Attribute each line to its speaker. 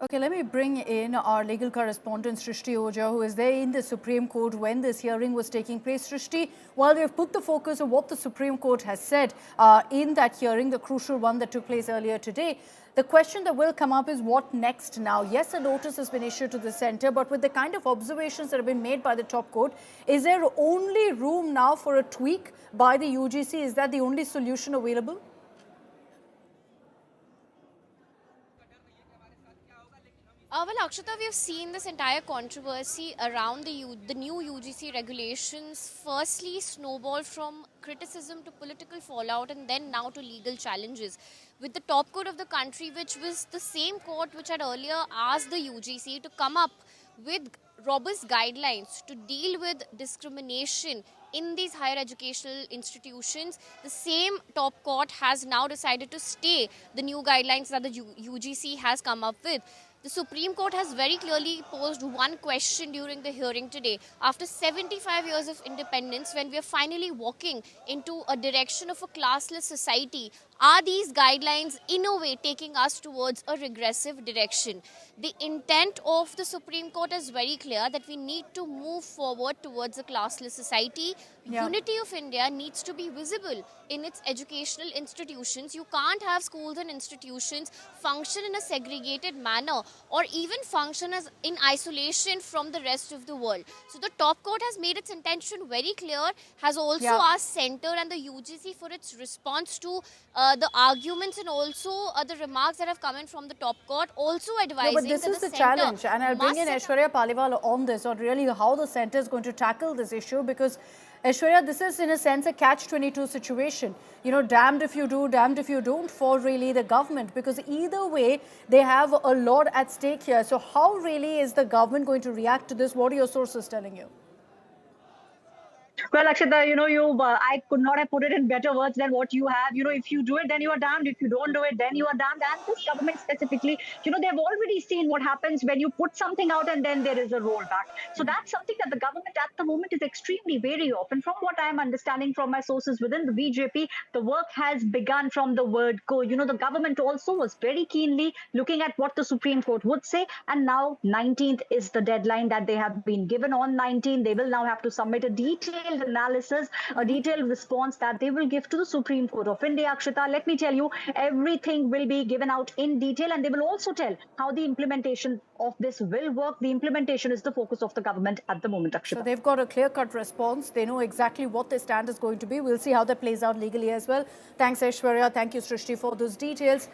Speaker 1: Okay, let me bring in our legal correspondent, Srishti Ojha, who is there in the Supreme Court when this hearing was taking place. Srishti, while we have put the focus on what the Supreme Court has said in that hearing, the crucial one that took place earlier today, the question that will come up is what next now? Yes, a notice has been issued to the centre, but with the kind of observations that have been made by the top court, is there only room now for a tweak by the UGC? Is that the only solution available?
Speaker 2: Well, Akshata, we have seen this entire controversy around the new UGC regulations firstly snowball from criticism to political fallout and then now to legal challenges. With the top court of the country, which was the same court which had earlier asked the UGC to come up with robust guidelines to deal with discrimination in these higher educational institutions, the same top court has now decided to stay the new guidelines that the UGC has come up with. The Supreme Court has very clearly posed one question during the hearing today. After 75 years of independence, when we are finally walking into a direction of a classless society, are these guidelines in a way taking us towards a regressive direction? The intent of the Supreme Court is very clear that we need to move forward towards a classless society.
Speaker 1: Yeah.
Speaker 2: Unity of India needs to be visible in its educational institutions. You can't have schools and institutions function in a segregated manner or even function as in isolation from the rest of the world. So the top court has made its intention very clear, has also asked Centre and the UGC for its response to the arguments and also the remarks that have come in from the top court, also advising
Speaker 1: but this
Speaker 2: that
Speaker 1: is the
Speaker 2: Centre
Speaker 1: challenge, and I'll bring in
Speaker 2: must
Speaker 1: Aishwarya Paliwal on this, on really how the centre is going to tackle this issue, because Aishwarya, this is in a sense a catch-22 situation. You know, damned if you do, damned if you don't for really the government, because either way they have a lot at stake here. So how really is the government going to react to this? What are your sources telling you?
Speaker 3: Well, Akshata, I could not have put it in better words than what you have. If you do it, then you are damned. If you don't do it, then you are damned. And this government specifically, they've already seen what happens when you put something out and then there is a rollback. So that's something that the government at the moment is extremely wary of. And from what I'm understanding from my sources within the BJP, the work has begun from the word go. The government also was very keenly looking at what the Supreme Court would say. And now 19th is the deadline that they have been given. On 19th, they will now have to submit a detailed analysis, a detailed response that they will give to the Supreme Court of India. Akshita, let me tell you, everything will be given out in detail, and they will also tell how the implementation of this will work. The implementation is the focus of the government at the moment, Akshita.
Speaker 1: So they've got a clear-cut response. They know exactly what their stand is going to be. We'll see how that plays out legally as well. Thanks, Aishwarya. Thank you, Srishti, for those details.